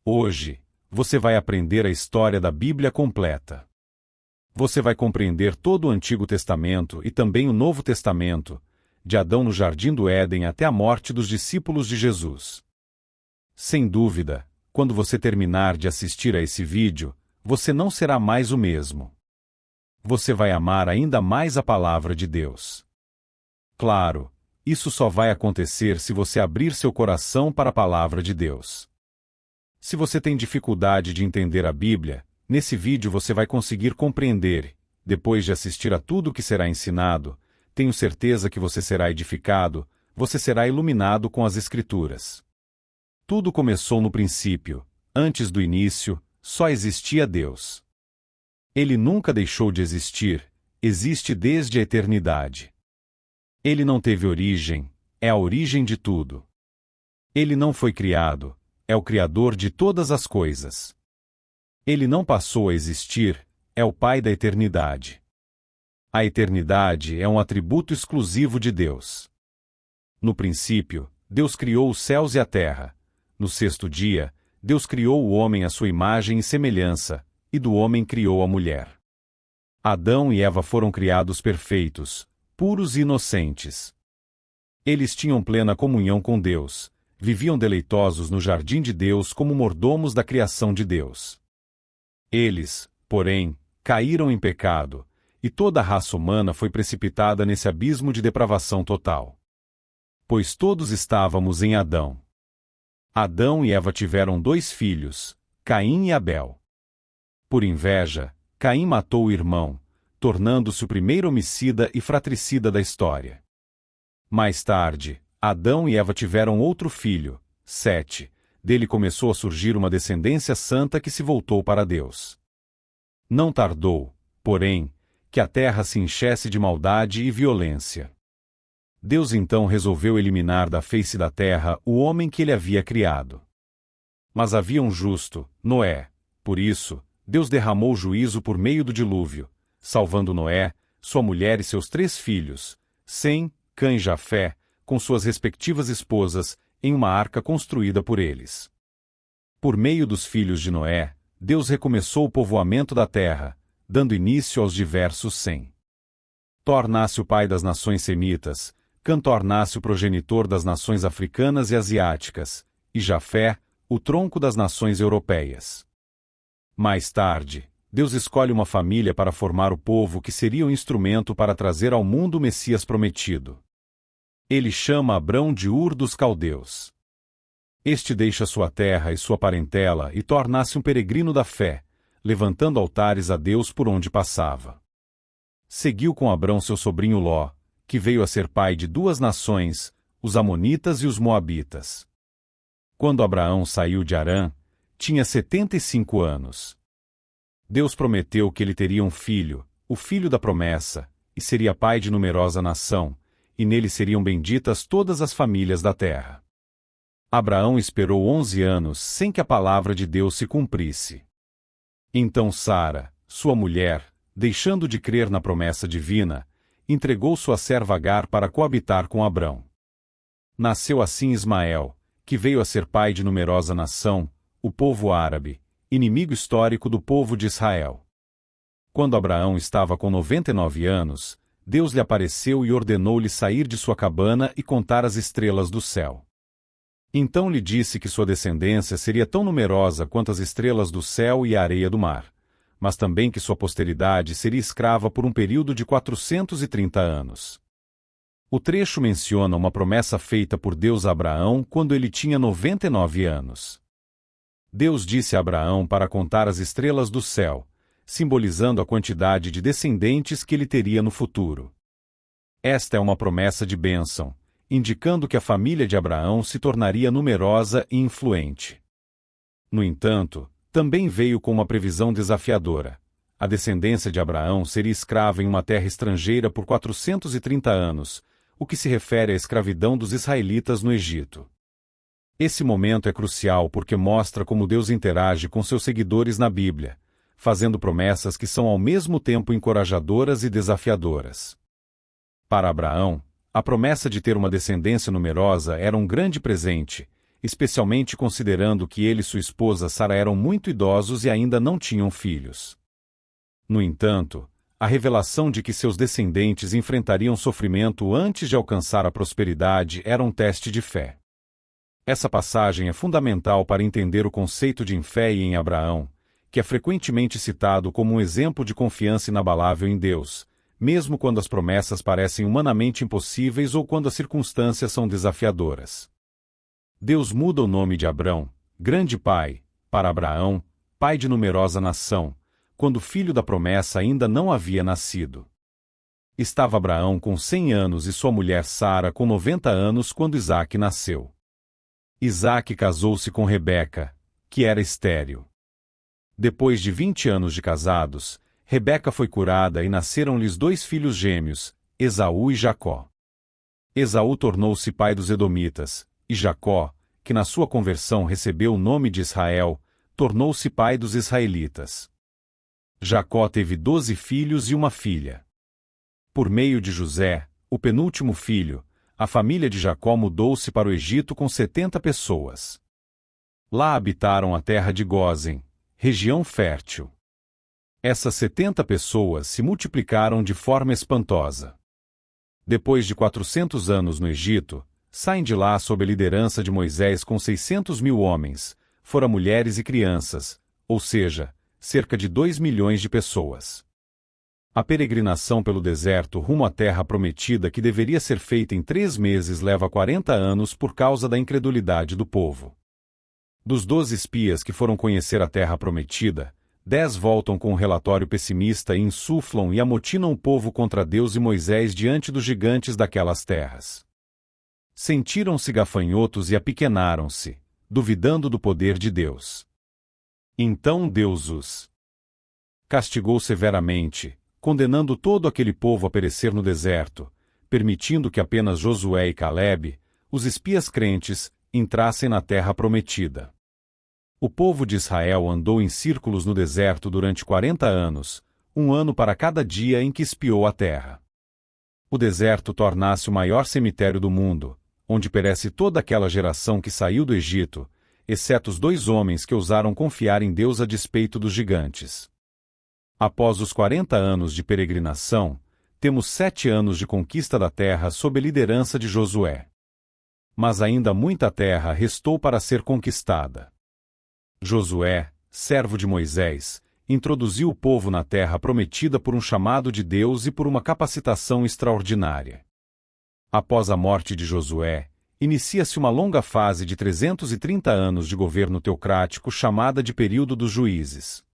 Hoje, você vai aprender a história da Bíblia completa. Você vai compreender todo o Antigo Testamento e também o Novo Testamento, de Adão no Jardim do Éden até a morte dos discípulos de Jesus. Sem dúvida, quando você terminar de assistir a esse vídeo, você não será mais o mesmo. Você vai amar ainda mais a palavra de Deus. Claro, isso só vai acontecer se você abrir seu coração para a palavra de Deus. Se você tem dificuldade de entender a Bíblia, nesse vídeo você vai conseguir compreender. Depois de assistir a tudo o que será ensinado, tenho certeza que você será edificado, você será iluminado com as Escrituras. Tudo começou no princípio. Antes do início, só existia Deus. Ele nunca deixou de existir, existe desde a eternidade. Ele não teve origem, é a origem de tudo. Ele não foi criado, é o Criador de todas as coisas. Ele não passou a existir, é o Pai da eternidade. A eternidade é um atributo exclusivo de Deus. No princípio, Deus criou os céus e a terra. No sexto dia, Deus criou o homem à sua imagem e semelhança, e do homem criou a mulher. Adão e Eva foram criados perfeitos, puros e inocentes. Eles tinham plena comunhão com Deus, viviam deleitosos no jardim de Deus como mordomos da criação de Deus. Eles, porém, caíram em pecado, e toda a raça humana foi precipitada nesse abismo de depravação total. Pois todos estávamos em Adão. Adão e Eva tiveram 2 filhos, Caim e Abel. Por inveja, Caim matou o irmão, tornando-se o primeiro homicida e fratricida da história. Mais tarde, Adão e Eva tiveram outro filho, Sete. Dele começou a surgir uma descendência santa que se voltou para Deus. Não tardou, porém, que a terra se enchesse de maldade e violência. Deus então resolveu eliminar da face da terra o homem que ele havia criado. Mas havia um justo, Noé. Por isso, Deus derramou juízo por meio do dilúvio, salvando Noé, sua mulher e seus 3 filhos, Sem, Cã e Jafé, com suas respectivas esposas, em uma arca construída por eles. Por meio dos filhos de Noé, Deus recomeçou o povoamento da terra, dando início aos diversos Sem. Tornasse o pai das nações semitas, Cã tornasse o progenitor das nações africanas e asiáticas, e Jafé, o tronco das nações europeias. Mais tarde, Deus escolhe uma família para formar o povo que seria o instrumento para trazer ao mundo o Messias prometido. Ele chama Abrão de Ur dos Caldeus. Este deixa sua terra e sua parentela e torna-se um peregrino da fé, levantando altares a Deus por onde passava. Seguiu com Abrão seu sobrinho Ló, que veio a ser pai de 2 nações, os Amonitas e os Moabitas. Quando Abraão saiu de Harã, tinha 75 anos. Deus prometeu que ele teria um filho, o filho da promessa, e seria pai de numerosa nação, e nele seriam benditas todas as famílias da terra. Abraão esperou 11 anos sem que a palavra de Deus se cumprisse. Então Sara, sua mulher, deixando de crer na promessa divina, entregou sua serva Agar para coabitar com Abrão. Nasceu assim Ismael, que veio a ser pai de numerosa nação, o povo árabe, inimigo histórico do povo de Israel. Quando Abraão estava com 99 anos, Deus lhe apareceu e ordenou-lhe sair de sua cabana e contar as estrelas do céu. Então lhe disse que sua descendência seria tão numerosa quanto as estrelas do céu e a areia do mar, mas também que sua posteridade seria escrava por um período de 430 anos. O trecho menciona uma promessa feita por Deus a Abraão quando ele tinha 99 anos. Deus disse a Abraão para contar as estrelas do céu, simbolizando a quantidade de descendentes que ele teria no futuro. Esta é uma promessa de bênção, indicando que a família de Abraão se tornaria numerosa e influente. No entanto, também veio com uma previsão desafiadora. A descendência de Abraão seria escrava em uma terra estrangeira por 430 anos, o que se refere à escravidão dos israelitas no Egito. Esse momento é crucial porque mostra como Deus interage com seus seguidores na Bíblia, fazendo promessas que são ao mesmo tempo encorajadoras e desafiadoras. Para Abraão, a promessa de ter uma descendência numerosa era um grande presente, especialmente considerando que ele e sua esposa Sara eram muito idosos e ainda não tinham filhos. No entanto, a revelação de que seus descendentes enfrentariam sofrimento antes de alcançar a prosperidade era um teste de fé. Essa passagem é fundamental para entender o conceito de fé em Abraão, que é frequentemente citado como um exemplo de confiança inabalável em Deus, mesmo quando as promessas parecem humanamente impossíveis ou quando as circunstâncias são desafiadoras. Deus muda o nome de Abrão, grande pai, para Abraão, pai de numerosa nação, quando o filho da promessa ainda não havia nascido. Estava Abraão com 100 anos e sua mulher Sara com 90 anos quando Isaque nasceu. Isaque casou-se com Rebeca, que era estéril. Depois de 20 anos de casados, Rebeca foi curada e nasceram-lhes 2 filhos gêmeos, Esaú e Jacó. Esaú tornou-se pai dos Edomitas, e Jacó, que na sua conversão recebeu o nome de Israel, tornou-se pai dos israelitas. Jacó teve 12 filhos e uma filha. Por meio de José, o penúltimo filho, a família de Jacó mudou-se para o Egito com 70 pessoas. Lá habitaram a terra de Gósen, região fértil. Essas 70 pessoas se multiplicaram de forma espantosa. Depois de 400 anos no Egito, saem de lá sob a liderança de Moisés com 600.000 homens, fora mulheres e crianças, ou seja, cerca de 2 milhões de pessoas. A peregrinação pelo deserto rumo à terra prometida que deveria ser feita em 3 meses leva 40 anos por causa da incredulidade do povo. Dos 12 espias que foram conhecer a terra prometida, 10 voltam com um relatório pessimista e insuflam e amotinam o povo contra Deus e Moisés diante dos gigantes daquelas terras. Sentiram-se gafanhotos e apequenaram-se, duvidando do poder de Deus. Então Deus os castigou severamente, condenando todo aquele povo a perecer no deserto, permitindo que apenas Josué e Calebe, os espias crentes, entrassem na terra prometida. O povo de Israel andou em círculos no deserto durante 40 anos, 1 ano para cada dia em que espiou a terra. O deserto torna-se o maior cemitério do mundo, onde perece toda aquela geração que saiu do Egito, exceto os 2 homens que ousaram confiar em Deus a despeito dos gigantes. Após os 40 anos de peregrinação, temos 7 anos de conquista da terra sob a liderança de Josué. Mas ainda muita terra restou para ser conquistada. Josué, servo de Moisés, introduziu o povo na terra prometida por um chamado de Deus e por uma capacitação extraordinária. Após a morte de Josué, inicia-se uma longa fase de 330 anos de governo teocrático chamada de período dos juízes.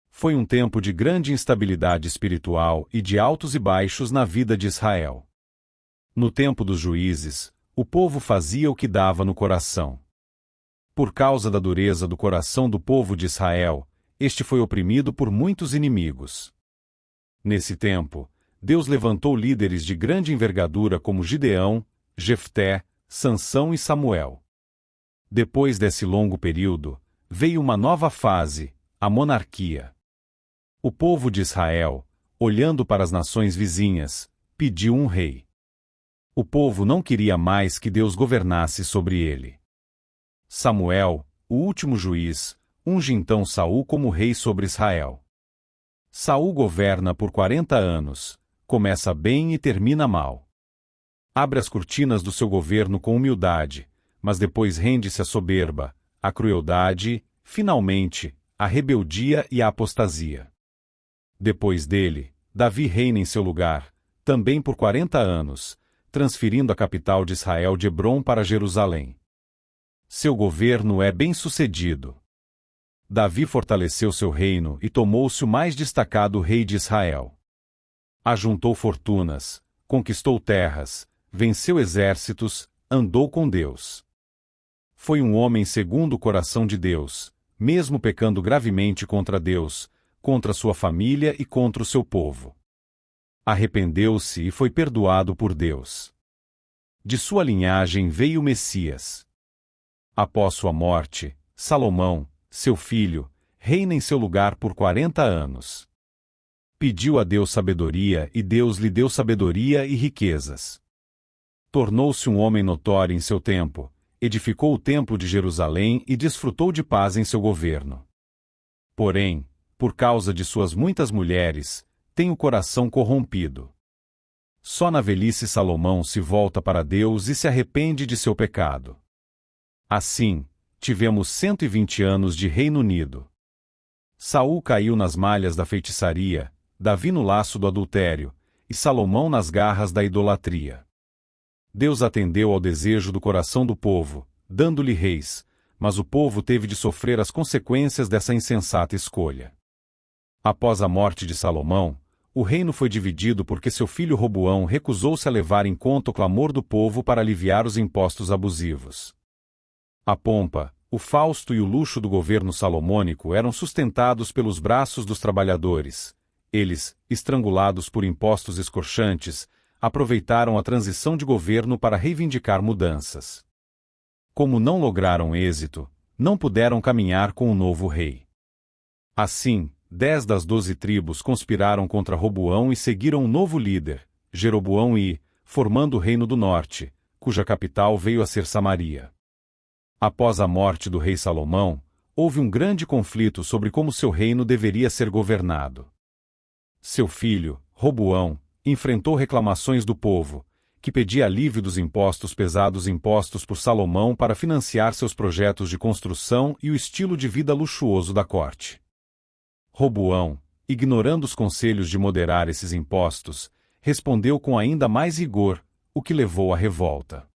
Foi um tempo de grande instabilidade espiritual e de altos e baixos na vida de Israel. No tempo dos juízes, o povo fazia o que dava no coração. Por causa da dureza do coração do povo de Israel, este foi oprimido por muitos inimigos. Nesse tempo, Deus levantou líderes de grande envergadura como Gideão, Jefté, Sansão e Samuel. Depois desse longo período, veio uma nova fase, a monarquia. O povo de Israel, olhando para as nações vizinhas, pediu um rei. O povo não queria mais que Deus governasse sobre ele. Samuel, o último juiz, unge então Saul como rei sobre Israel. Saul governa por 40 anos, começa bem e termina mal. Abre as cortinas do seu governo com humildade, mas depois rende-se à soberba, à crueldade, finalmente, à rebeldia e à apostasia. Depois dele, Davi reina em seu lugar, também por 40 anos, transferindo a capital de Israel de Hebrom para Jerusalém. Seu governo é bem-sucedido. Davi fortaleceu seu reino e tomou-se o mais destacado rei de Israel. Ajuntou fortunas, conquistou terras, venceu exércitos, andou com Deus. Foi um homem segundo o coração de Deus, mesmo pecando gravemente contra Deus, contra sua família e contra o seu povo. Arrependeu-se e foi perdoado por Deus. De sua linhagem veio o Messias. Após sua morte, Salomão, seu filho, reina em seu lugar por 40 anos. Pediu a Deus sabedoria e Deus lhe deu sabedoria e riquezas. Tornou-se um homem notório em seu tempo, edificou o templo de Jerusalém e desfrutou de paz em seu governo. Porém, por causa de suas muitas mulheres, tem o coração corrompido. Só na velhice Salomão se volta para Deus e se arrepende de seu pecado. Assim, tivemos 120 anos de Reino Unido. Saul caiu nas malhas da feitiçaria, Davi no laço do adultério, e Salomão nas garras da idolatria. Deus atendeu ao desejo do coração do povo, dando-lhe reis, mas o povo teve de sofrer as consequências dessa insensata escolha. Após a morte de Salomão, o reino foi dividido porque seu filho Roboão recusou-se a levar em conta o clamor do povo para aliviar os impostos abusivos. A pompa, o fausto e o luxo do governo salomônico eram sustentados pelos braços dos trabalhadores. Eles, estrangulados por impostos escorchantes, aproveitaram a transição de governo para reivindicar mudanças. Como não lograram êxito, não puderam caminhar com o novo rei. Assim, 10 das 12 tribos conspiraram contra Roboão e seguiram um novo líder, Jeroboão formando o Reino do Norte, cuja capital veio a ser Samaria. Após a morte do rei Salomão, houve um grande conflito sobre como seu reino deveria ser governado. Seu filho, Roboão, enfrentou reclamações do povo, que pedia alívio dos impostos pesados impostos por Salomão para financiar seus projetos de construção e o estilo de vida luxuoso da corte. Roboão, ignorando os conselhos de moderar esses impostos, respondeu com ainda mais rigor, o que levou à revolta.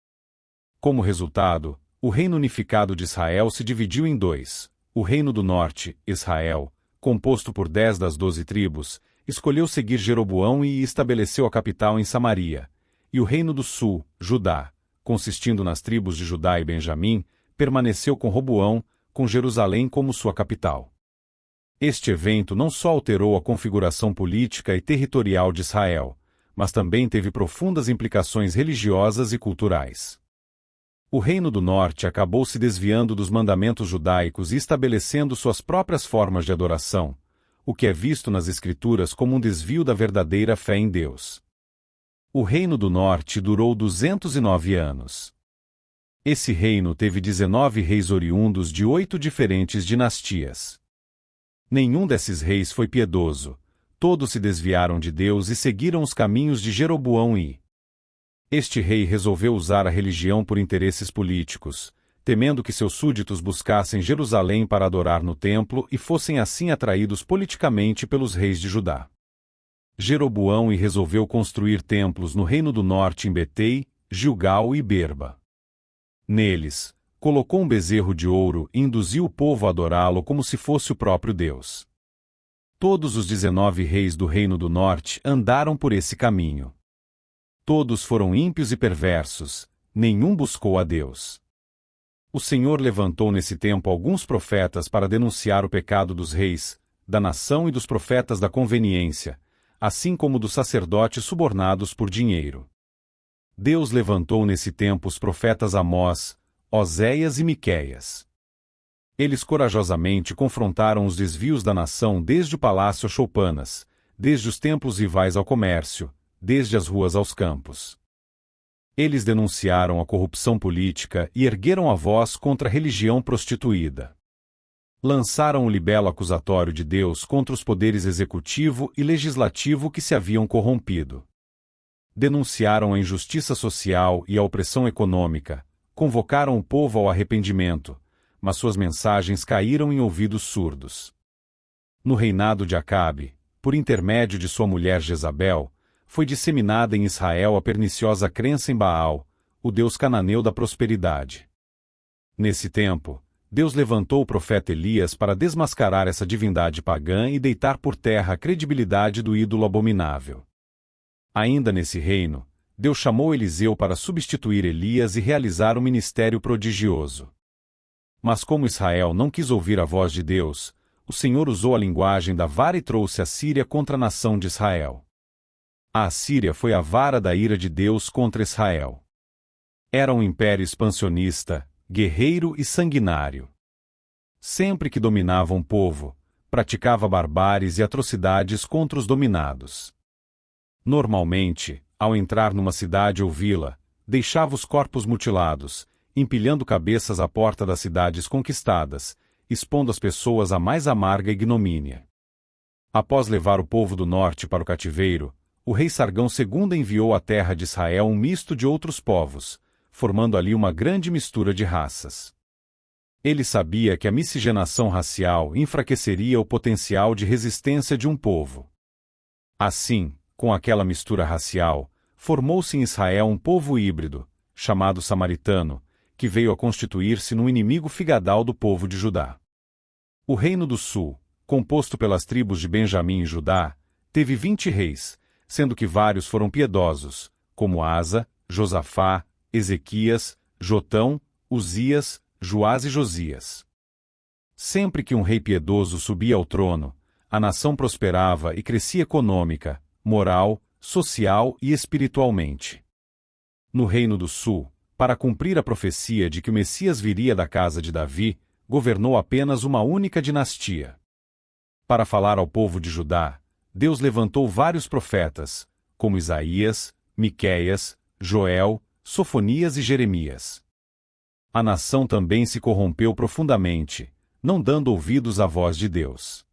Como resultado, o reino unificado de Israel se dividiu em dois. O reino do norte, Israel, composto por 10 das 12 tribos, escolheu seguir Jeroboão e estabeleceu a capital em Samaria, e o reino do sul, Judá, consistindo nas tribos de Judá e Benjamim, permaneceu com Roboão, com Jerusalém como sua capital. Este evento não só alterou a configuração política e territorial de Israel, mas também teve profundas implicações religiosas e culturais. O Reino do Norte acabou se desviando dos mandamentos judaicos e estabelecendo suas próprias formas de adoração, o que é visto nas Escrituras como um desvio da verdadeira fé em Deus. O Reino do Norte durou 209 anos. Esse reino teve 19 reis oriundos de 8 diferentes dinastias. Nenhum desses reis foi piedoso, todos se desviaram de Deus e seguiram os caminhos de Jeroboão Este rei resolveu usar a religião por interesses políticos, temendo que seus súditos buscassem Jerusalém para adorar no templo e fossem assim atraídos politicamente pelos reis de Judá. Jeroboão resolveu construir templos no Reino do Norte em Betei, Gilgal e Berba. Neles, colocou um bezerro de ouro e induziu o povo a adorá-lo como se fosse o próprio Deus. Todos os 19 reis do Reino do Norte andaram por esse caminho. Todos foram ímpios e perversos, nenhum buscou a Deus. O Senhor levantou nesse tempo alguns profetas para denunciar o pecado dos reis, da nação e dos profetas da conveniência, assim como dos sacerdotes subornados por dinheiro. Deus levantou nesse tempo os profetas Amós, Oséias e Miqueias. Eles corajosamente confrontaram os desvios da nação desde o palácio a choupanas, desde os templos rivais ao comércio, desde as ruas aos campos. Eles denunciaram a corrupção política e ergueram a voz contra a religião prostituída. Lançaram o libelo acusatório de Deus contra os poderes executivo e legislativo que se haviam corrompido. Denunciaram a injustiça social e a opressão econômica, convocaram o povo ao arrependimento, mas suas mensagens caíram em ouvidos surdos. No reinado de Acabe, por intermédio de sua mulher Jezabel, foi disseminada em Israel a perniciosa crença em Baal, o deus cananeu da prosperidade. Nesse tempo, Deus levantou o profeta Elias para desmascarar essa divindade pagã e deitar por terra a credibilidade do ídolo abominável. Ainda nesse reino, Deus chamou Eliseu para substituir Elias e realizar um ministério prodigioso. Mas como Israel não quis ouvir a voz de Deus, o Senhor usou a linguagem da vara e trouxe a Síria contra a nação de Israel. A Assíria foi a vara da ira de Deus contra Israel. Era um império expansionista, guerreiro e sanguinário. Sempre que dominava um povo, praticava barbáries e atrocidades contra os dominados. Normalmente, ao entrar numa cidade ou vila, deixava os corpos mutilados, empilhando cabeças à porta das cidades conquistadas, expondo as pessoas à mais amarga ignomínia. Após levar o povo do norte para o cativeiro, o rei Sargão II enviou à terra de Israel um misto de outros povos, formando ali uma grande mistura de raças. Ele sabia que a miscigenação racial enfraqueceria o potencial de resistência de um povo. Assim, com aquela mistura racial, formou-se em Israel um povo híbrido, chamado samaritano, que veio a constituir-se num inimigo figadal do povo de Judá. O Reino do Sul, composto pelas tribos de Benjamim e Judá, teve 20 reis, sendo que vários foram piedosos, como Asa, Josafá, Ezequias, Jotão, Uzias, Joás e Josias. Sempre que um rei piedoso subia ao trono, a nação prosperava e crescia econômica, moral, social e espiritualmente. No Reino do Sul, para cumprir a profecia de que o Messias viria da casa de Davi, governou apenas uma única dinastia. Para falar ao povo de Judá, Deus levantou vários profetas, como Isaías, Miqueias, Joel, Sofonias e Jeremias. A nação também se corrompeu profundamente, não dando ouvidos à voz de Deus.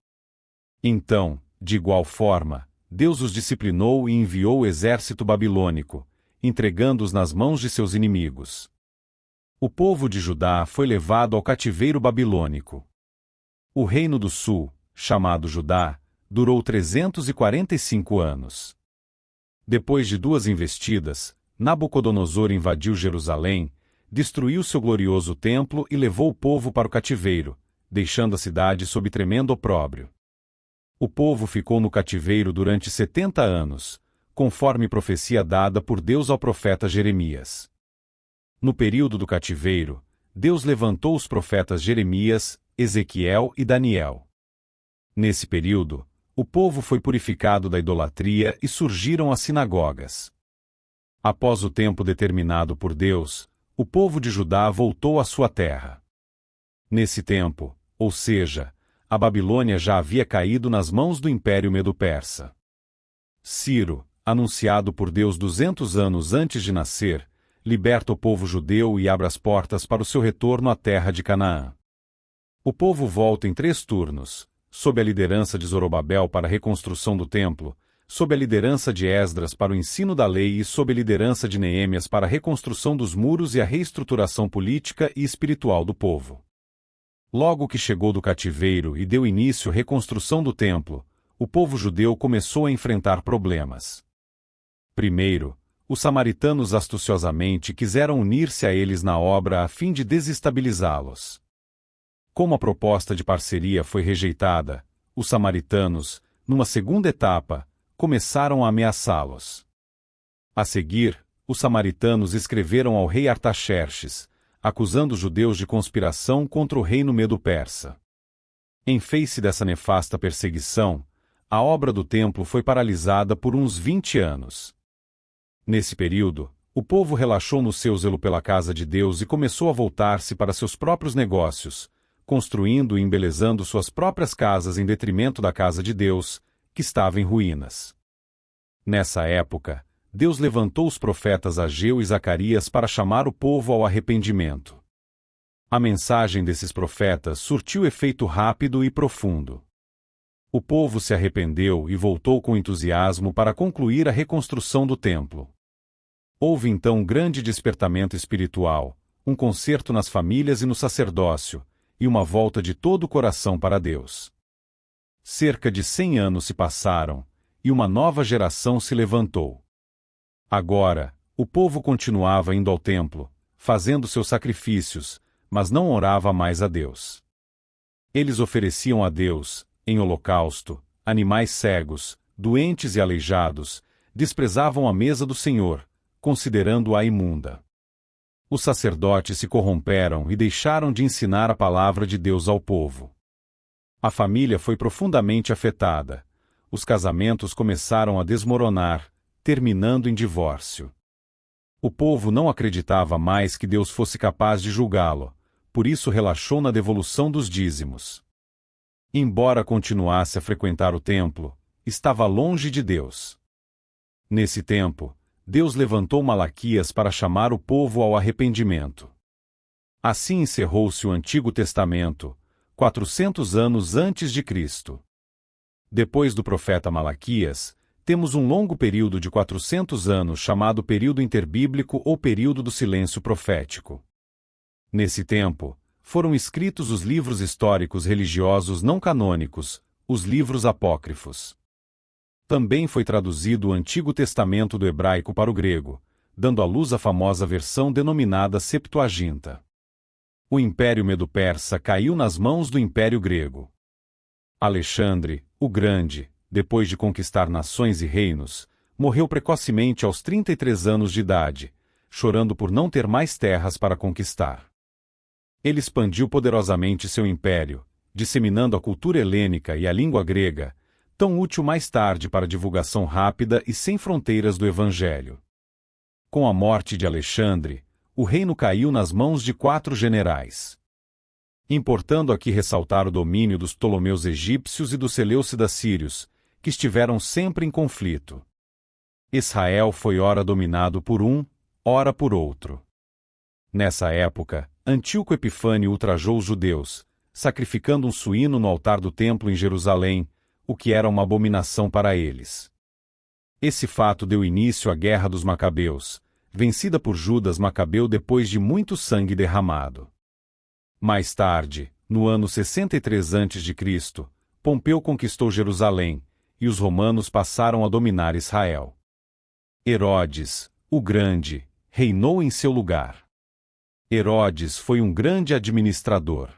Então, de igual forma, Deus os disciplinou e enviou o exército babilônico, entregando-os nas mãos de seus inimigos. O povo de Judá foi levado ao cativeiro babilônico. O Reino do Sul, chamado Judá, durou 345 anos. Depois de 2 investidas, Nabucodonosor invadiu Jerusalém, destruiu seu glorioso templo e levou o povo para o cativeiro, deixando a cidade sob tremendo opróbrio. O povo ficou no cativeiro durante 70 anos, conforme profecia dada por Deus ao profeta Jeremias. No período do cativeiro, Deus levantou os profetas Jeremias, Ezequiel e Daniel. Nesse período, o povo foi purificado da idolatria e surgiram as sinagogas. Após o tempo determinado por Deus, o povo de Judá voltou à sua terra. Nesse tempo, ou seja, a Babilônia já havia caído nas mãos do Império Medo-Persa. Ciro, anunciado por Deus 200 anos antes de nascer, liberta o povo judeu e abre as portas para o seu retorno à terra de Canaã. O povo volta em 3 turnos, sob a liderança de Zorobabel para a reconstrução do templo, sob a liderança de Esdras para o ensino da lei e sob a liderança de Neemias para a reconstrução dos muros e a reestruturação política e espiritual do povo. Logo que chegou do cativeiro e deu início à reconstrução do templo, o povo judeu começou a enfrentar problemas. Primeiro, os samaritanos astuciosamente quiseram unir-se a eles na obra a fim de desestabilizá-los. Como a proposta de parceria foi rejeitada, os samaritanos, numa segunda etapa, começaram a ameaçá-los. A seguir, os samaritanos escreveram ao rei Artaxerxes, acusando os judeus de conspiração contra o reino Medo-Persa. Em face dessa nefasta perseguição, a obra do templo foi paralisada por uns 20 anos. Nesse período, o povo relaxou no seu zelo pela casa de Deus e começou a voltar-se para seus próprios negócios, construindo e embelezando suas próprias casas em detrimento da casa de Deus, que estava em ruínas. Nessa época, Deus levantou os profetas Ageu e Zacarias para chamar o povo ao arrependimento. A mensagem desses profetas surtiu efeito rápido e profundo. O povo se arrependeu e voltou com entusiasmo para concluir a reconstrução do templo. Houve então um grande despertamento espiritual, um concerto nas famílias e no sacerdócio, e uma volta de todo o coração para Deus. Cerca de 100 anos se passaram, e uma nova geração se levantou. Agora, o povo continuava indo ao templo, fazendo seus sacrifícios, mas não orava mais a Deus. Eles ofereciam a Deus, em holocausto, animais cegos, doentes e aleijados, desprezavam a mesa do Senhor, considerando-a imunda. Os sacerdotes se corromperam e deixaram de ensinar a palavra de Deus ao povo. A família foi profundamente afetada. Os casamentos começaram a desmoronar, terminando em divórcio. O povo não acreditava mais que Deus fosse capaz de julgá-lo, por isso relaxou na devolução dos dízimos. Embora continuasse a frequentar o templo, estava longe de Deus. Nesse tempo, Deus levantou Malaquias para chamar o povo ao arrependimento. Assim encerrou-se o Antigo Testamento, 400 anos antes de Cristo. Depois do profeta Malaquias, temos um longo período de 400 anos chamado período interbíblico ou período do silêncio profético. Nesse tempo, foram escritos os livros históricos religiosos não canônicos, os livros apócrifos. Também foi traduzido o Antigo Testamento do hebraico para o grego, dando à luz a famosa versão denominada Septuaginta. O Império Medo-Persa caiu nas mãos do Império Grego. Alexandre, o Grande, depois de conquistar nações e reinos, morreu precocemente aos 33 anos de idade, chorando por não ter mais terras para conquistar. Ele expandiu poderosamente seu império, disseminando a cultura helênica e a língua grega, tão útil mais tarde para a divulgação rápida e sem fronteiras do Evangelho. Com a morte de Alexandre, o reino caiu nas mãos de 4 generais. Importando aqui ressaltar o domínio dos Ptolomeus egípcios e dos Seleucidas sírios, que estiveram sempre em conflito. Israel foi ora dominado por um, ora por outro. Nessa época, Antíoco Epifânio ultrajou os judeus, sacrificando um suíno no altar do templo em Jerusalém, o que era uma abominação para eles. Esse fato deu início à Guerra dos Macabeus, vencida por Judas Macabeu depois de muito sangue derramado. Mais tarde, no ano 63 a.C., Pompeu conquistou Jerusalém, e os romanos passaram a dominar Israel. Herodes, o Grande, reinou em seu lugar. Herodes foi um grande administrador.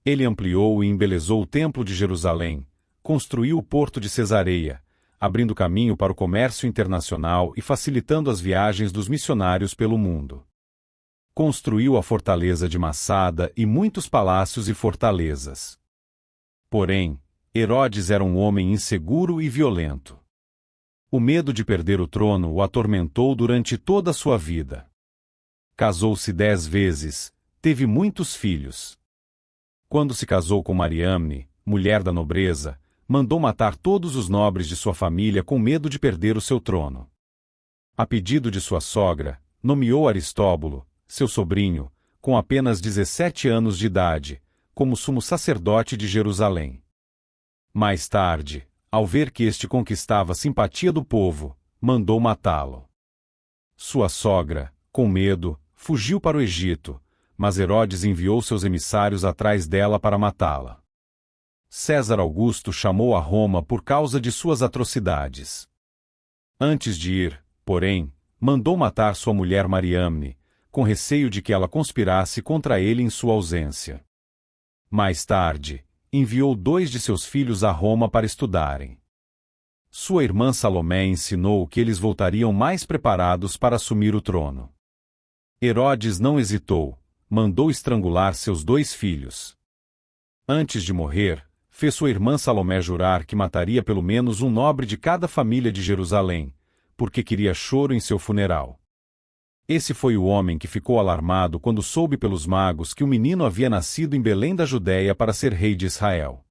Ele ampliou e embelezou o Templo de Jerusalém, construiu o porto de Cesareia, abrindo caminho para o comércio internacional e facilitando as viagens dos missionários pelo mundo. Construiu a fortaleza de Massada e muitos palácios e fortalezas. Porém, Herodes era um homem inseguro e violento. O medo de perder o trono o atormentou durante toda a sua vida. Casou-se 10 vezes, teve muitos filhos. Quando se casou com Mariamne, mulher da nobreza, mandou matar todos os nobres de sua família com medo de perder o seu trono. A pedido de sua sogra, nomeou Aristóbulo, seu sobrinho, com apenas 17 anos de idade, como sumo sacerdote de Jerusalém. Mais tarde, ao ver que este conquistava a simpatia do povo, mandou matá-lo. Sua sogra, com medo, fugiu para o Egito, mas Herodes enviou seus emissários atrás dela para matá-la. César Augusto chamou a Roma por causa de suas atrocidades. Antes de ir, porém, mandou matar sua mulher Mariamne, com receio de que ela conspirasse contra ele em sua ausência. Mais tarde, enviou 2 de seus filhos a Roma para estudarem. Sua irmã Salomé ensinou que eles voltariam mais preparados para assumir o trono. Herodes não hesitou, mandou estrangular seus 2 filhos. Antes de morrer, fez sua irmã Salomé jurar que mataria pelo menos um nobre de cada família de Jerusalém, porque queria choro em seu funeral. Esse foi o homem que ficou alarmado quando soube pelos magos que o menino havia nascido em Belém da Judéia para ser rei de Israel.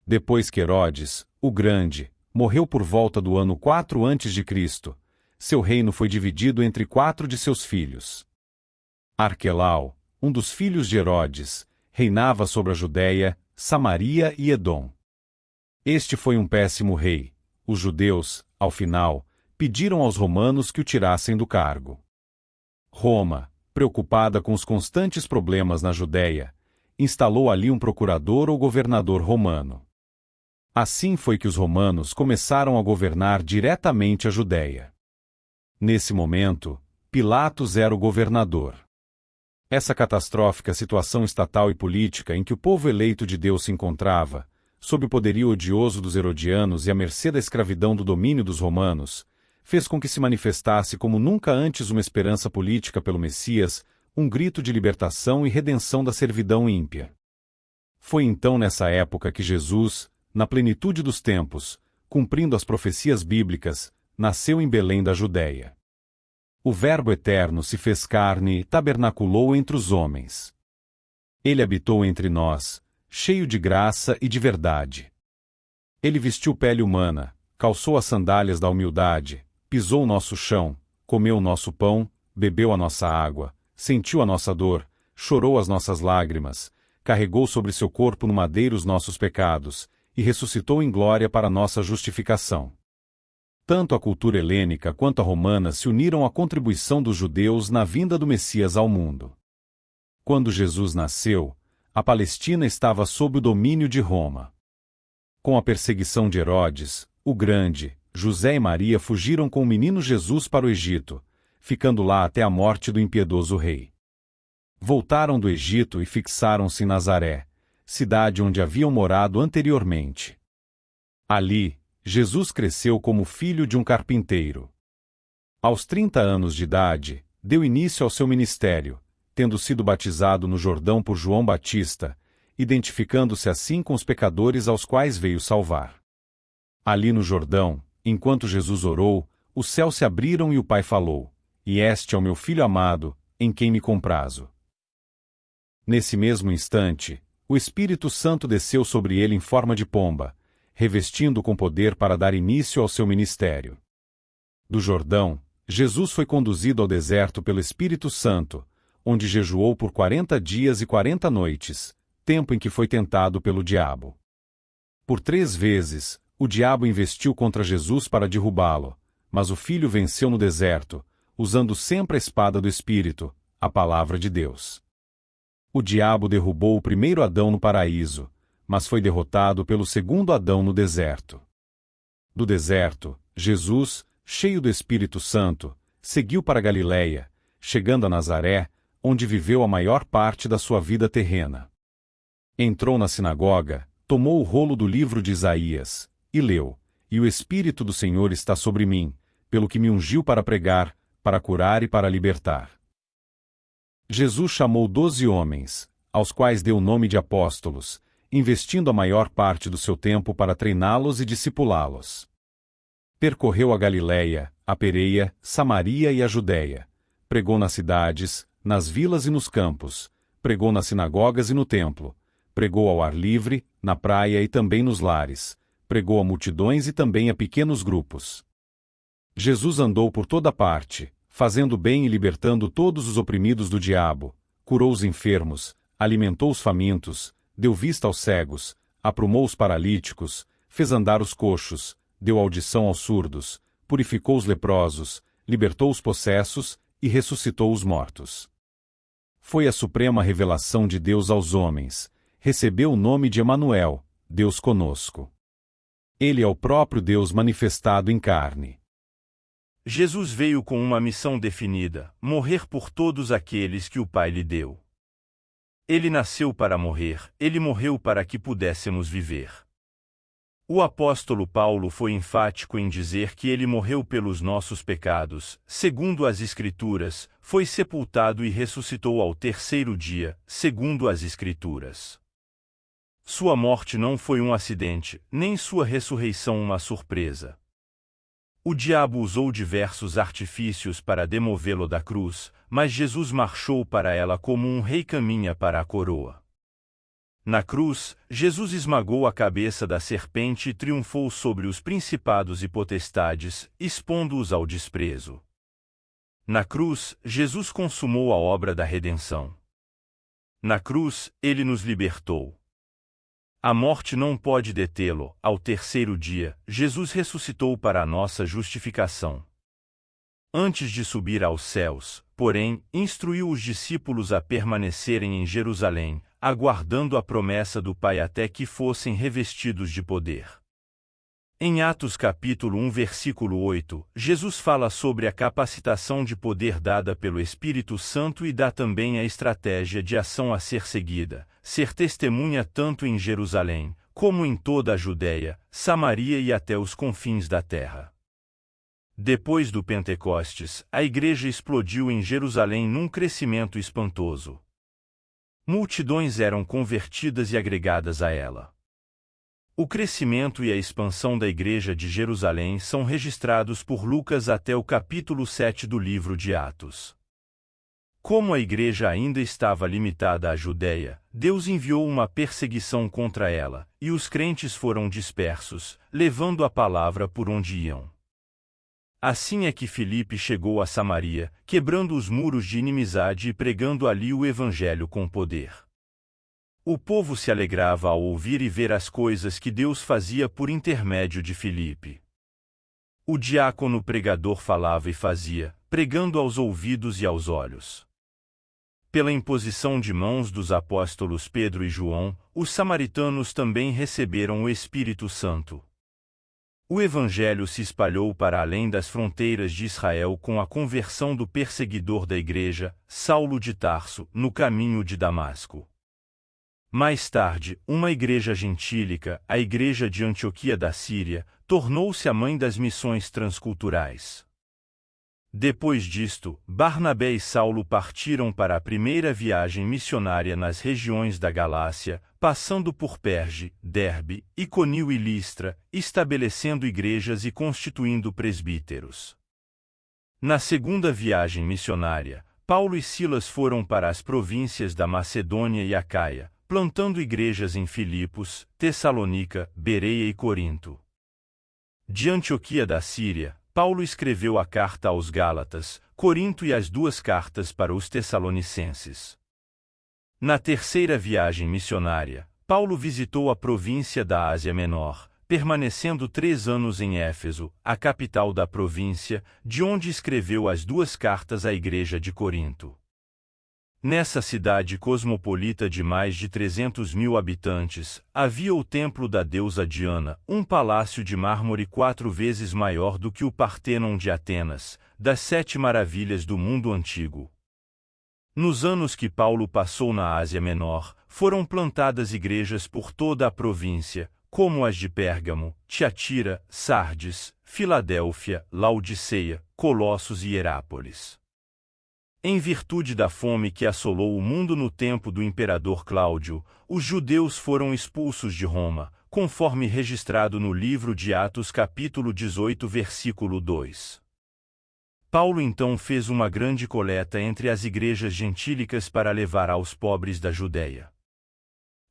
Depois que Herodes, o Grande, morreu por volta do ano 4 a.C., seu reino foi dividido entre 4 de seus filhos. Arquelau, um dos filhos de Herodes, reinava sobre a Judéia, Samaria e Edom. Este foi um péssimo rei. Os judeus, ao final, pediram aos romanos que o tirassem do cargo. Roma, preocupada com os constantes problemas na Judéia, instalou ali um procurador ou governador romano. Assim foi que os romanos começaram a governar diretamente a Judéia. Nesse momento, Pilatos era o governador. Essa catastrófica situação estatal e política em que o povo eleito de Deus se encontrava, sob o poderio odioso dos herodianos e à mercê da escravidão do domínio dos romanos, fez com que se manifestasse como nunca antes uma esperança política pelo Messias, um grito de libertação e redenção da servidão ímpia. Foi então nessa época que Jesus, na plenitude dos tempos, cumprindo as profecias bíblicas, nasceu em Belém da Judéia. O Verbo eterno se fez carne e tabernaculou entre os homens. Ele habitou entre nós, cheio de graça e de verdade. Ele vestiu pele humana, calçou as sandálias da humildade, pisou o nosso chão, comeu o nosso pão, bebeu a nossa água, sentiu a nossa dor, chorou as nossas lágrimas, carregou sobre seu corpo no madeiro os nossos pecados, e ressuscitou em glória para nossa justificação. Tanto a cultura helênica quanto a romana se uniram à contribuição dos judeus na vinda do Messias ao mundo. Quando Jesus nasceu, a Palestina estava sob o domínio de Roma. Com a perseguição de Herodes, o Grande, José e Maria fugiram com o menino Jesus para o Egito, ficando lá até a morte do impiedoso rei. Voltaram do Egito e fixaram-se em Nazaré, cidade onde haviam morado anteriormente. Ali, Jesus cresceu como filho de um carpinteiro. Aos 30 anos de idade, deu início ao seu ministério, tendo sido batizado no Jordão por João Batista, identificando-se assim com os pecadores aos quais veio salvar. Ali no Jordão, enquanto Jesus orou, os céus se abriram e o Pai falou: "E este é o meu Filho amado, em quem me comprazo." Nesse mesmo instante, o Espírito Santo desceu sobre ele em forma de pomba, revestindo-o com poder para dar início ao seu ministério. Do Jordão, Jesus foi conduzido ao deserto pelo Espírito Santo, onde jejuou por 40 dias e 40 noites, tempo em que foi tentado pelo diabo. Por 3 vezes, o diabo investiu contra Jesus para derrubá-lo, mas o Filho venceu no deserto, usando sempre a espada do Espírito, a palavra de Deus. O diabo derrubou o primeiro Adão no paraíso, mas foi derrotado pelo segundo Adão no deserto. Do deserto, Jesus, cheio do Espírito Santo, seguiu para Galiléia, chegando a Nazaré, onde viveu a maior parte da sua vida terrena. Entrou na sinagoga, tomou o rolo do livro de Isaías, e leu: "E o Espírito do Senhor está sobre mim, pelo que me ungiu para pregar, para curar e para libertar." Jesus chamou 12 homens, aos quais deu o nome de apóstolos, investindo a maior parte do seu tempo para treiná-los e discipulá-los. Percorreu a Galiléia, a Pereia, Samaria e a Judéia. Pregou nas cidades, nas vilas e nos campos. Pregou nas sinagogas e no templo. Pregou ao ar livre, na praia e também nos lares. Pregou a multidões e também a pequenos grupos. Jesus andou por toda parte, fazendo bem e libertando todos os oprimidos do diabo. Curou os enfermos, alimentou os famintos, deu vista aos cegos, aprumou os paralíticos, fez andar os coxos, deu audição aos surdos, purificou os leprosos, libertou os possessos e ressuscitou os mortos. Foi a suprema revelação de Deus aos homens, recebeu o nome de Emanuel, Deus conosco. Ele é o próprio Deus manifestado em carne. Jesus veio com uma missão definida: morrer por todos aqueles que o Pai lhe deu. Ele nasceu para morrer, ele morreu para que pudéssemos viver. O apóstolo Paulo foi enfático em dizer que ele morreu pelos nossos pecados, segundo as Escrituras, foi sepultado e ressuscitou ao 3º dia, segundo as Escrituras. Sua morte não foi um acidente, nem sua ressurreição uma surpresa. O diabo usou diversos artifícios para demovê-lo da cruz, mas Jesus marchou para ela como um rei caminha para a coroa. Na cruz, Jesus esmagou a cabeça da serpente e triunfou sobre os principados e potestades, expondo-os ao desprezo. Na cruz, Jesus consumou a obra da redenção. Na cruz, ele nos libertou. A morte não pode detê-lo. Ao 3º dia, Jesus ressuscitou para a nossa justificação. Antes de subir aos céus, porém, instruiu os discípulos a permanecerem em Jerusalém, aguardando a promessa do Pai até que fossem revestidos de poder. Em Atos capítulo 1 versículo 8, Jesus fala sobre a capacitação de poder dada pelo Espírito Santo e dá também a estratégia de ação a ser seguida: ser testemunha tanto em Jerusalém, como em toda a Judéia, Samaria e até os confins da terra. Depois do Pentecostes, a igreja explodiu em Jerusalém num crescimento espantoso. Multidões eram convertidas e agregadas a ela. O crescimento e a expansão da igreja de Jerusalém são registrados por Lucas até o capítulo 7 do livro de Atos. Como a igreja ainda estava limitada à Judéia, Deus enviou uma perseguição contra ela, e os crentes foram dispersos, levando a palavra por onde iam. Assim é que Filipe chegou a Samaria, quebrando os muros de inimizade e pregando ali o evangelho com poder. O povo se alegrava ao ouvir e ver as coisas que Deus fazia por intermédio de Filipe. O diácono pregador falava e fazia, pregando aos ouvidos e aos olhos. Pela imposição de mãos dos apóstolos Pedro e João, os samaritanos também receberam o Espírito Santo. O evangelho se espalhou para além das fronteiras de Israel com a conversão do perseguidor da igreja, Saulo de Tarso, no caminho de Damasco. Mais tarde, uma igreja gentílica, a Igreja de Antioquia da Síria, tornou-se a mãe das missões transculturais. Depois disto, Barnabé e Saulo partiram para a primeira viagem missionária nas regiões da Galácia, passando por Perge, Derbe, Iconio e Listra, estabelecendo igrejas e constituindo presbíteros. Na segunda viagem missionária, Paulo e Silas foram para as províncias da Macedônia e Acaia, plantando igrejas em Filipos, Tessalônica, Bereia e Corinto. De Antioquia da Síria, Paulo escreveu a carta aos Gálatas, Corinto e as duas cartas para os Tessalonicenses. Na terceira viagem missionária, Paulo visitou a província da Ásia Menor, permanecendo 3 anos em Éfeso, a capital da província, de onde escreveu as duas cartas à igreja de Corinto. Nessa cidade cosmopolita de mais de 300.000 habitantes, havia o templo da deusa Diana, um palácio de mármore 4 vezes maior do que o Partenon de Atenas, das 7 maravilhas do mundo antigo. Nos anos que Paulo passou na Ásia Menor, foram plantadas igrejas por toda a província, como as de Pérgamo, Tiatira, Sardes, Filadélfia, Laodiceia, Colossos e Herápolis. Em virtude da fome que assolou o mundo no tempo do imperador Cláudio, os judeus foram expulsos de Roma, conforme registrado no livro de Atos capítulo 18 versículo 2. Paulo então fez uma grande coleta entre as igrejas gentílicas para levar aos pobres da Judéia.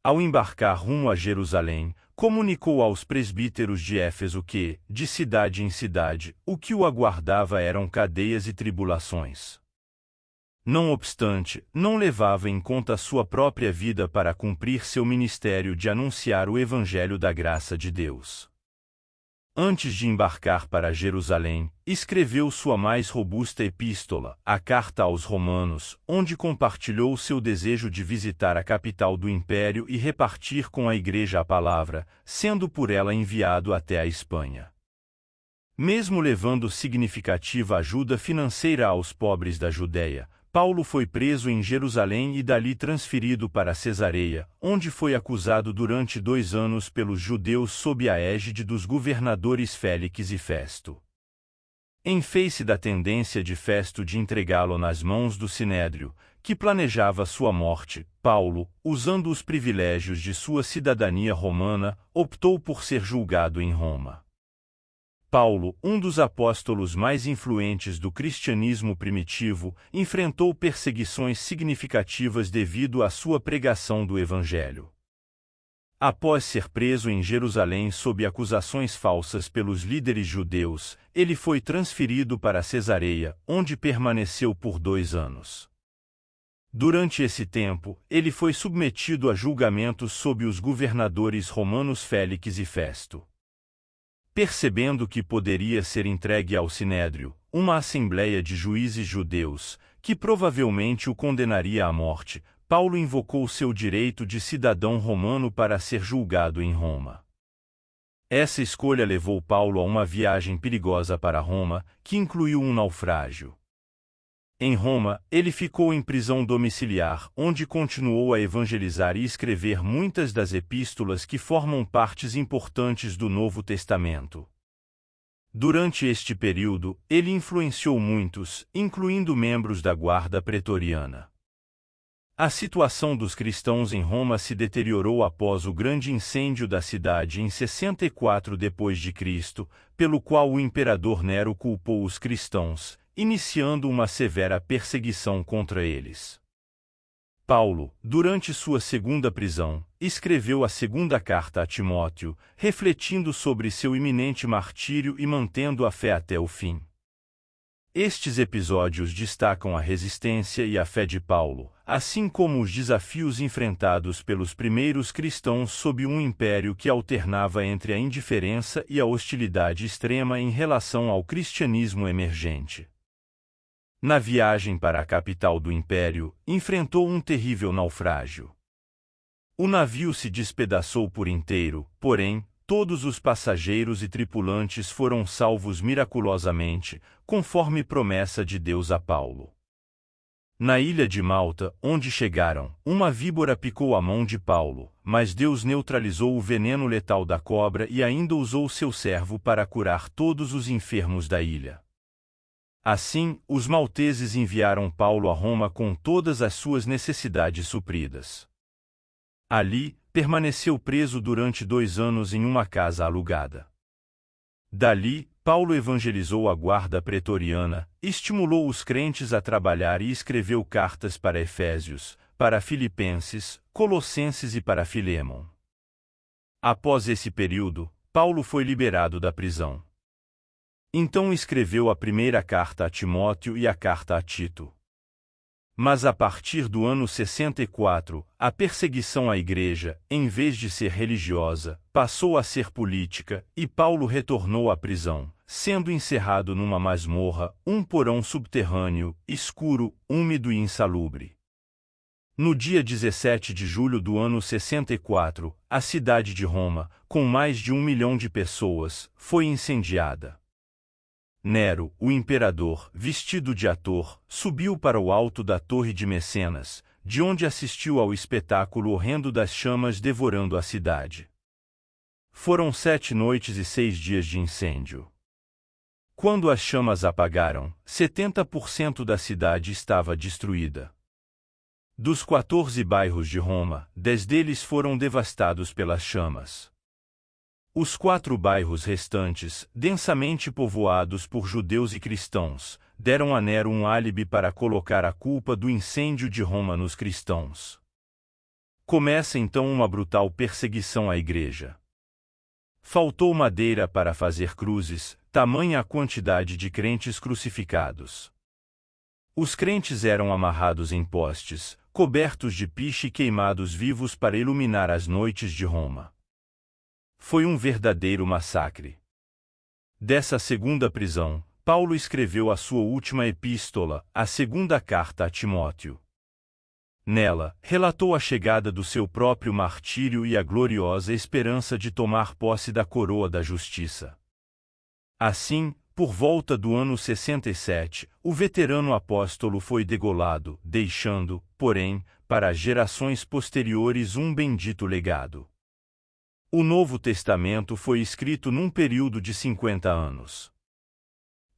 Ao embarcar rumo a Jerusalém, comunicou aos presbíteros de Éfeso que, de cidade em cidade, o que o aguardava eram cadeias e tribulações. Não obstante, não levava em conta sua própria vida para cumprir seu ministério de anunciar o Evangelho da graça de Deus. Antes de embarcar para Jerusalém, escreveu sua mais robusta epístola, a Carta aos Romanos, onde compartilhou seu desejo de visitar a capital do império e repartir com a igreja a palavra, sendo por ela enviado até a Espanha. Mesmo levando significativa ajuda financeira aos pobres da Judéia, Paulo foi preso em Jerusalém e dali transferido para Cesareia, onde foi acusado durante 2 anos pelos judeus sob a égide dos governadores Félix e Festo. Em face da tendência de Festo de entregá-lo nas mãos do Sinédrio, que planejava sua morte, Paulo, usando os privilégios de sua cidadania romana, optou por ser julgado em Roma. Paulo, um dos apóstolos mais influentes do cristianismo primitivo, enfrentou perseguições significativas devido à sua pregação do Evangelho. Após ser preso em Jerusalém sob acusações falsas pelos líderes judeus, ele foi transferido para Cesareia, onde permaneceu por 2 anos. Durante esse tempo, ele foi submetido a julgamentos sob os governadores romanos Félix e Festo. Percebendo que poderia ser entregue ao Sinédrio, uma assembleia de juízes judeus, que provavelmente o condenaria à morte, Paulo invocou seu direito de cidadão romano para ser julgado em Roma. Essa escolha levou Paulo a uma viagem perigosa para Roma, que incluiu um naufrágio. Em Roma, ele ficou em prisão domiciliar, onde continuou a evangelizar e escrever muitas das epístolas que formam partes importantes do Novo Testamento. Durante este período, ele influenciou muitos, incluindo membros da guarda pretoriana. A situação dos cristãos em Roma se deteriorou após o grande incêndio da cidade em 64 d.C., pelo qual o imperador Nero culpou os cristãos, iniciando uma severa perseguição contra eles. Paulo, durante sua segunda prisão, escreveu a segunda carta a Timóteo, refletindo sobre seu iminente martírio e mantendo a fé até o fim. Estes episódios destacam a resistência e a fé de Paulo, assim como os desafios enfrentados pelos primeiros cristãos sob um império que alternava entre a indiferença e a hostilidade extrema em relação ao cristianismo emergente. Na viagem para a capital do império, enfrentou um terrível naufrágio. O navio se despedaçou por inteiro, porém, todos os passageiros e tripulantes foram salvos miraculosamente, conforme promessa de Deus a Paulo. Na ilha de Malta, onde chegaram, uma víbora picou a mão de Paulo, mas Deus neutralizou o veneno letal da cobra e ainda usou seu servo para curar todos os enfermos da ilha. Assim, os malteses enviaram Paulo a Roma com todas as suas necessidades supridas. Ali, permaneceu preso durante 2 anos em uma casa alugada. Dali, Paulo evangelizou a guarda pretoriana, estimulou os crentes a trabalhar e escreveu cartas para Efésios, para Filipenses, Colossenses e para Filémon. Após esse período, Paulo foi liberado da prisão. Então escreveu a primeira carta a Timóteo e a carta a Tito. Mas a partir do ano 64, a perseguição à igreja, em vez de ser religiosa, passou a ser política, e Paulo retornou à prisão, sendo encerrado numa masmorra, um porão subterrâneo, escuro, úmido e insalubre. No dia 17 de julho do ano 64, a cidade de Roma, com mais de 1 milhão de pessoas, foi incendiada. Nero, o imperador, vestido de ator, subiu para o alto da Torre de Mecenas, de onde assistiu ao espetáculo horrendo das chamas devorando a cidade. Foram 7 noites e 6 dias de incêndio. Quando as chamas apagaram, 70% da cidade estava destruída. Dos 14 bairros de Roma, 10 deles foram devastados pelas chamas. Os 4 bairros restantes, densamente povoados por judeus e cristãos, deram a Nero um álibi para colocar a culpa do incêndio de Roma nos cristãos. Começa então uma brutal perseguição à igreja. Faltou madeira para fazer cruzes, tamanha a quantidade de crentes crucificados. Os crentes eram amarrados em postes, cobertos de piche e queimados vivos para iluminar as noites de Roma. Foi um verdadeiro massacre. Dessa segunda prisão, Paulo escreveu a sua última epístola, a segunda carta a Timóteo. Nela, relatou a chegada do seu próprio martírio e a gloriosa esperança de tomar posse da coroa da justiça. Assim, por volta do ano 67, o veterano apóstolo foi degolado, deixando, porém, para as gerações posteriores um bendito legado. O Novo Testamento foi escrito num período de 50 anos.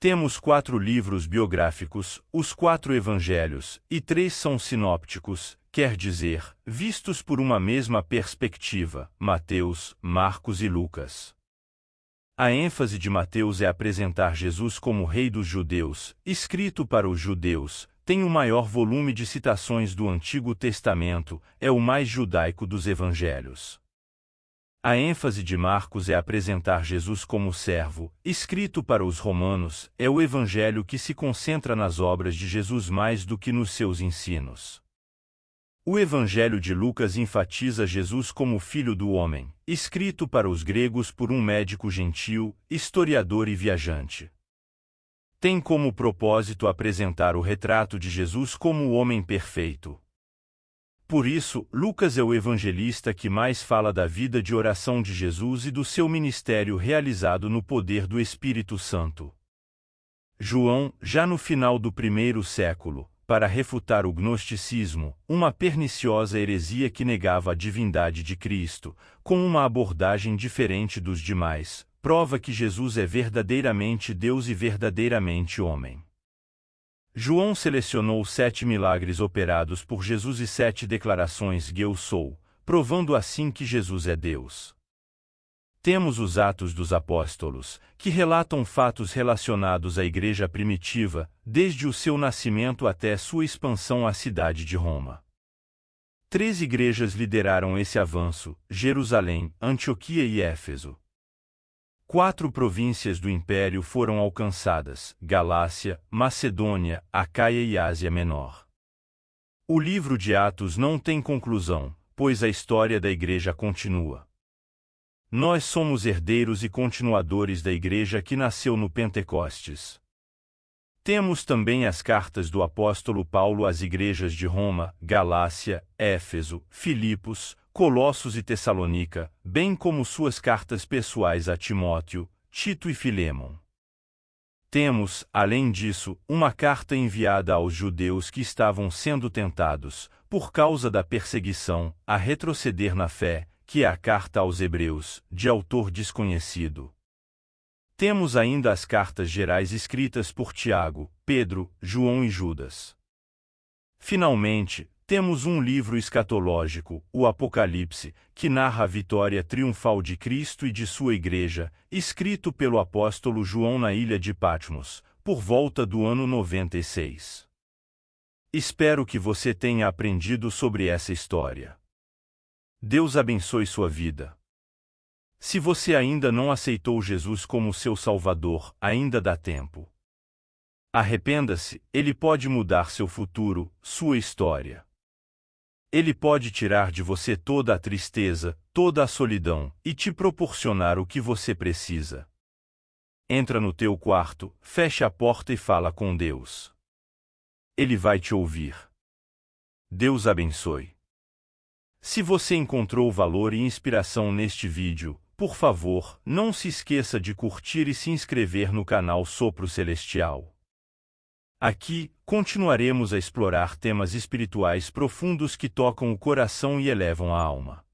Temos 4 livros biográficos, os 4 evangelhos, e 3 são sinópticos, quer dizer, vistos por uma mesma perspectiva, Mateus, Marcos e Lucas. A ênfase de Mateus é apresentar Jesus como Rei dos Judeus, escrito para os judeus, tem o maior volume de citações do Antigo Testamento, é o mais judaico dos evangelhos. A ênfase de Marcos é apresentar Jesus como servo, escrito para os romanos, é o evangelho que se concentra nas obras de Jesus mais do que nos seus ensinos. O evangelho de Lucas enfatiza Jesus como Filho do Homem, escrito para os gregos por um médico gentil, historiador e viajante. Tem como propósito apresentar o retrato de Jesus como o homem perfeito. Por isso, Lucas é o evangelista que mais fala da vida de oração de Jesus e do seu ministério realizado no poder do Espírito Santo. João, já no final do 1º século, para refutar o gnosticismo, uma perniciosa heresia que negava a divindade de Cristo, com uma abordagem diferente dos demais, prova que Jesus é verdadeiramente Deus e verdadeiramente homem. João selecionou 7 milagres operados por Jesus e 7 declarações "Eu sou", provando assim que Jesus é Deus. Temos os Atos dos Apóstolos, que relatam fatos relacionados à igreja primitiva, desde o seu nascimento até sua expansão à cidade de Roma. 3 igrejas lideraram esse avanço: Jerusalém, Antioquia e Éfeso. 4 províncias do Império foram alcançadas: Galácia, Macedônia, Acaia e Ásia Menor. O livro de Atos não tem conclusão, pois a história da Igreja continua. Nós somos herdeiros e continuadores da Igreja que nasceu no Pentecostes. Temos também as cartas do apóstolo Paulo às igrejas de Roma, Galácia, Éfeso, Filipos, Colossos e Tessalônica, bem como suas cartas pessoais a Timóteo, Tito e Filémon. Temos, além disso, uma carta enviada aos judeus que estavam sendo tentados, por causa da perseguição, a retroceder na fé, que é a carta aos Hebreus, de autor desconhecido. Temos ainda as cartas gerais escritas por Tiago, Pedro, João e Judas. Finalmente, temos um livro escatológico, o Apocalipse, que narra a vitória triunfal de Cristo e de sua Igreja, escrito pelo apóstolo João na ilha de Patmos, por volta do ano 96. Espero que você tenha aprendido sobre essa história. Deus abençoe sua vida. Se você ainda não aceitou Jesus como seu Salvador, ainda dá tempo. Arrependa-se, Ele pode mudar seu futuro, sua história. Ele pode tirar de você toda a tristeza, toda a solidão, e te proporcionar o que você precisa. Entra no teu quarto, feche a porta e fala com Deus. Ele vai te ouvir. Deus abençoe. Se você encontrou valor e inspiração neste vídeo, por favor, não se esqueça de curtir e se inscrever no canal Sopro Celestial. Aqui, continuaremos a explorar temas espirituais profundos que tocam o coração e elevam a alma.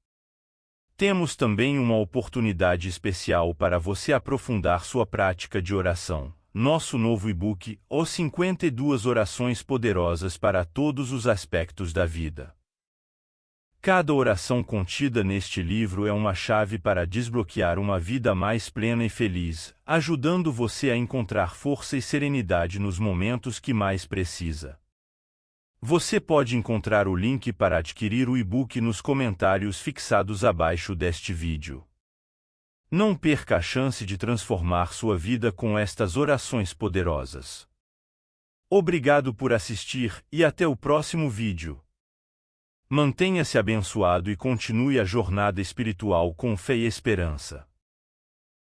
Temos também uma oportunidade especial para você aprofundar sua prática de oração. Nosso novo e-book, Os 52 Orações Poderosas para Todos os Aspectos da Vida. Cada oração contida neste livro é uma chave para desbloquear uma vida mais plena e feliz, ajudando você a encontrar força e serenidade nos momentos que mais precisa. Você pode encontrar o link para adquirir o e-book nos comentários fixados abaixo deste vídeo. Não perca a chance de transformar sua vida com estas orações poderosas. Obrigado por assistir e até o próximo vídeo. Mantenha-se abençoado e continue a jornada espiritual com fé e esperança.